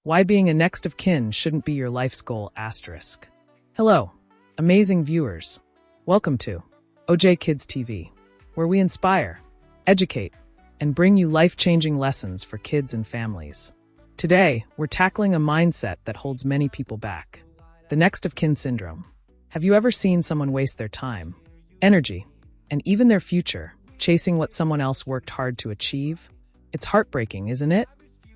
Why being a next of kin shouldn't be your life's goal asterisk. Hello, amazing viewers. Welcome to OJ Kids TV, where we inspire, educate, and bring you life-changing lessons for kids and families. Today, we're tackling a mindset that holds many people back. The next of kin syndrome. Have you ever seen someone waste their time, energy, and even their future chasing what someone else worked hard to achieve? It's heartbreaking, isn't it?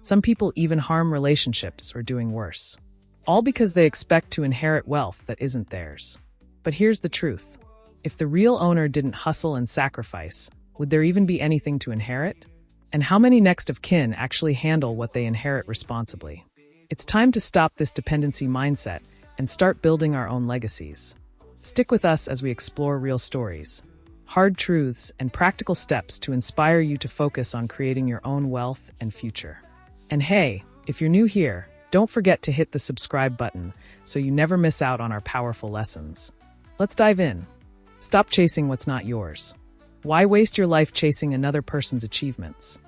Some people even harm relationships or doing worse, all because they expect to inherit wealth that isn't theirs. But here's the truth. If the real owner didn't hustle and sacrifice, would there even be anything to inherit? And how many next of kin actually handle what they inherit responsibly? It's time to stop this dependency mindset and start building our own legacies. Stick with us as we explore real stories, hard truths, and practical steps to inspire you to focus on creating your own wealth and future. And hey, if you're new here, don't forget to hit the subscribe button so you never miss out on our powerful lessons. Let's dive in. Stop chasing what's not yours. Why waste your life chasing another person's achievements?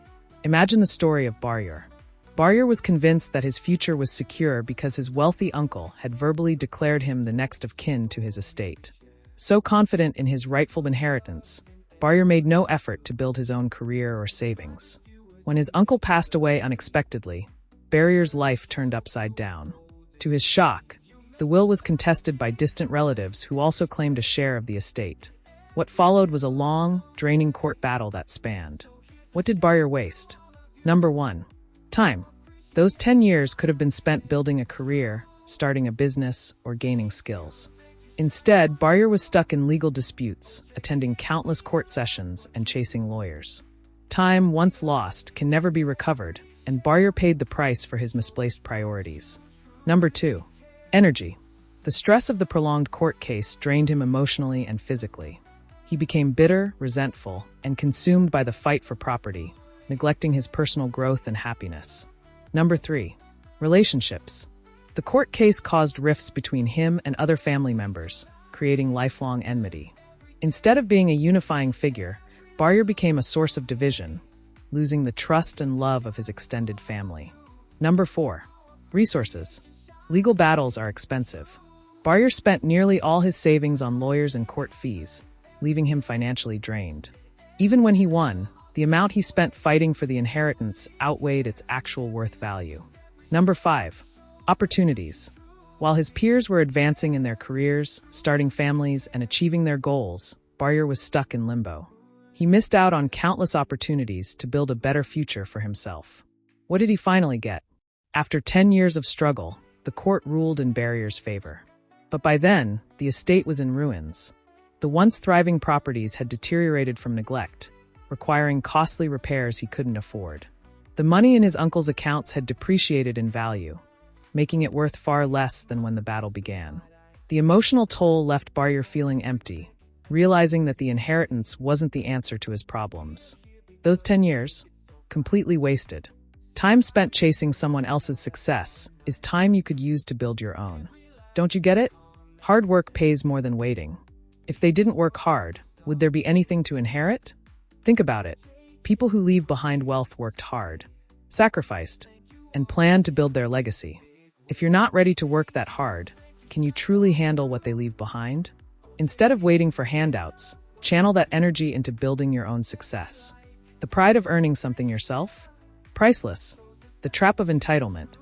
Imagine the story of Baryar. Baryar was convinced that his future was secure because his wealthy uncle had verbally declared him the next of kin to his estate. So confident in his rightful inheritance, Baryar made no effort to build his own career or savings. When his uncle passed away unexpectedly, Baryar's life turned upside down. To his shock, the will was contested by distant relatives who also claimed a share of the estate. What followed was a long, draining court battle that spanned. What did Baryar waste? Number 1. Time. Those 10 years could have been spent building a career, starting a business, or gaining skills. Instead, Baryar was stuck in legal disputes, attending countless court sessions and chasing lawyers. Time, once lost, can never be recovered, and Baryar paid the price for his misplaced priorities. Number 2. Energy. The stress of the prolonged court case drained him emotionally and physically. He became bitter, resentful, and consumed by the fight for property, neglecting his personal growth and happiness. Number 3. Relationships. The court case caused rifts between him and other family members, creating lifelong enmity. Instead of being a unifying figure, Baryar became a source of division, losing the trust and love of his extended family. Number 4. Resources. Legal battles are expensive. Baryar spent nearly all his savings on lawyers and court fees, leaving him financially drained. Even when he won, the amount he spent fighting for the inheritance outweighed its actual worth value. Number 5. Opportunities. While his peers were advancing in their careers, starting families, and achieving their goals, Baryar was stuck in limbo. He missed out on countless opportunities to build a better future for himself. What did he finally get? After 10 years of struggle, the court ruled in Baryar's favor. But by then, the estate was in ruins. The once thriving properties had deteriorated from neglect, requiring costly repairs he couldn't afford. The money in his uncle's accounts had depreciated in value, making it worth far less than when the battle began. The emotional toll left Baryar feeling empty, realizing that the inheritance wasn't the answer to his problems. Those 10 years? Completely wasted. Time spent chasing someone else's success is time you could use to build your own. Don't you get it? Hard work pays more than waiting. If they didn't work hard, would there be anything to inherit? Think about it. People who leave behind wealth worked hard, sacrificed, and planned to build their legacy. If you're not ready to work that hard, can you truly handle what they leave behind? Instead of waiting for handouts, channel that energy into building your own success. The pride of earning something yourself? Priceless. The trap of entitlement.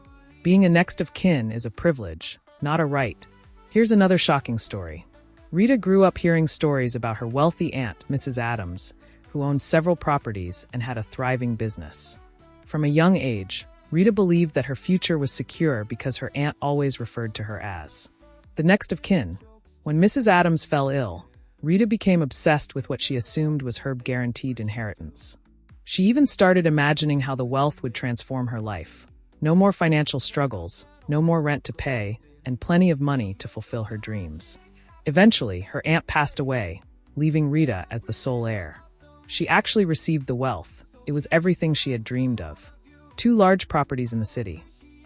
Being a next of kin is a privilege, not a right. Here's another shocking story. Rita grew up hearing stories about her wealthy aunt, Mrs. Adams, who owned several properties and had a thriving business. From a young age, Rita believed that her future was secure because her aunt always referred to her as the next of kin. When Mrs. Adams fell ill, Rita became obsessed with what she assumed was her guaranteed inheritance. She even started imagining how the wealth would transform her life. No more financial struggles, no more rent to pay, and plenty of money to fulfill her dreams. Eventually, her aunt passed away, leaving Rita as the sole heir. She actually received the wealth. It was everything she had dreamed of. 2 large properties in the city,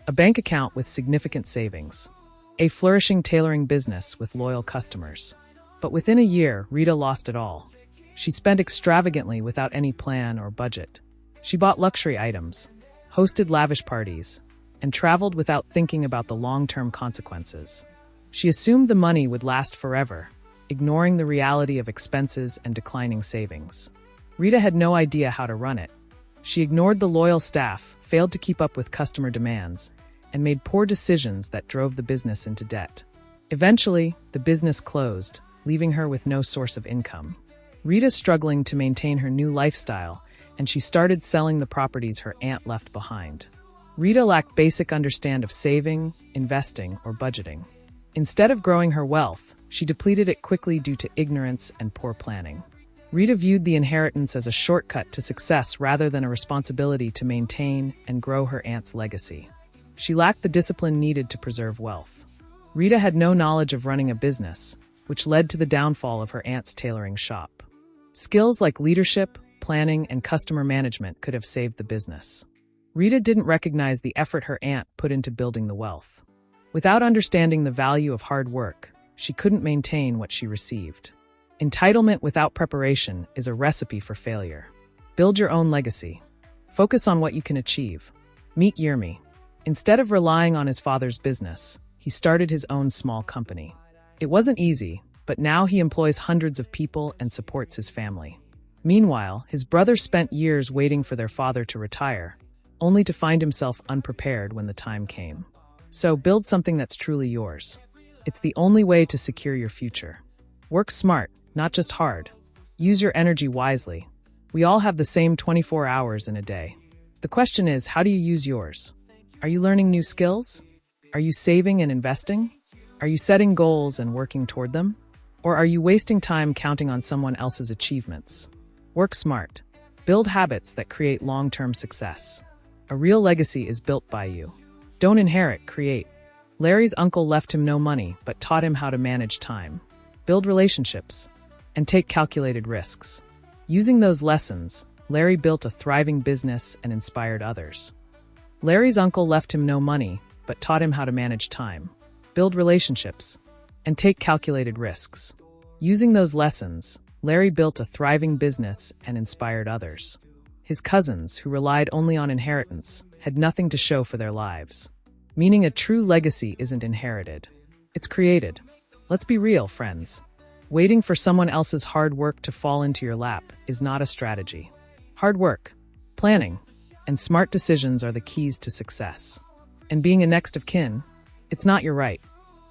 a bank account with significant savings, a flourishing tailoring business with loyal customers. But within a year, Rita lost it all. She spent extravagantly without any plan or budget. She bought luxury items, hosted lavish parties, and traveled without thinking about the long-term consequences. She assumed the money would last forever, ignoring the reality of expenses and declining savings. Rita had no idea how to run it. She ignored the loyal staff, failed to keep up with customer demands, and made poor decisions that drove the business into debt. Eventually, the business closed, leaving her with no source of income. Rita struggling to maintain her new lifestyle, and she started selling the properties her aunt left behind. Rita lacked basic understanding of saving, investing, or budgeting. Instead of growing her wealth, she depleted it quickly due to ignorance and poor planning. Rita viewed the inheritance as a shortcut to success rather than a responsibility to maintain and grow her aunt's legacy. She lacked the discipline needed to preserve wealth. Rita had no knowledge of running a business, which led to the downfall of her aunt's tailoring shop. Skills like leadership, planning, and customer management could have saved the business. Rita didn't recognize the effort her aunt put into building the wealth. Without understanding the value of hard work, she couldn't maintain what she received. Entitlement without preparation is a recipe for failure. Build your own legacy. Focus on what you can achieve. Meet Yermi. Instead of relying on his father's business, he started his own small company. It wasn't easy, but now he employs hundreds of people and supports his family. Meanwhile, his brother spent years waiting for their father to retire, only to find himself unprepared when the time came. So build something that's truly yours. It's the only way to secure your future. Work smart, not just hard. Use your energy wisely. We all have the same 24 hours in a day. The question is, how do you use yours? Are you learning new skills? Are you saving and investing? Are you setting goals and working toward them? Or are you wasting time counting on someone else's achievements? Work smart. Build habits that create long-term success. A real legacy is built by you. Don't inherit, create. Larry's uncle left him no money, but taught him how to manage time, build relationships, and take calculated risks. Using those lessons, Larry built a thriving business and inspired others. Larry's uncle left him no money, but taught him how to manage time, build relationships, and take calculated risks. Using those lessons, Larry built a thriving business and inspired others. His cousins, who relied only on inheritance, had nothing to show for their lives. Meaning a true legacy isn't inherited. It's created. Let's be real, friends. Waiting for someone else's hard work to fall into your lap is not a strategy. Hard work, planning, and smart decisions are the keys to success. And being a next of kin, it's not your right.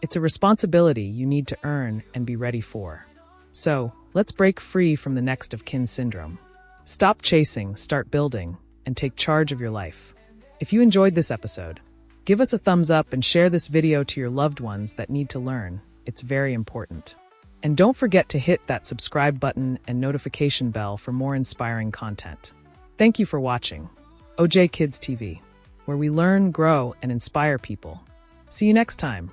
It's a responsibility you need to earn and be ready for. So, let's break free from the next of kin syndrome. Stop chasing, start building, and take charge of your life. If you enjoyed this episode, give us a thumbs up and share this video to your loved ones that need to learn. It's very important. And don't forget to hit that subscribe button and notification bell for more inspiring content. Thank you for watching OJ Kids TV, where we learn, grow, and inspire people. See you next time.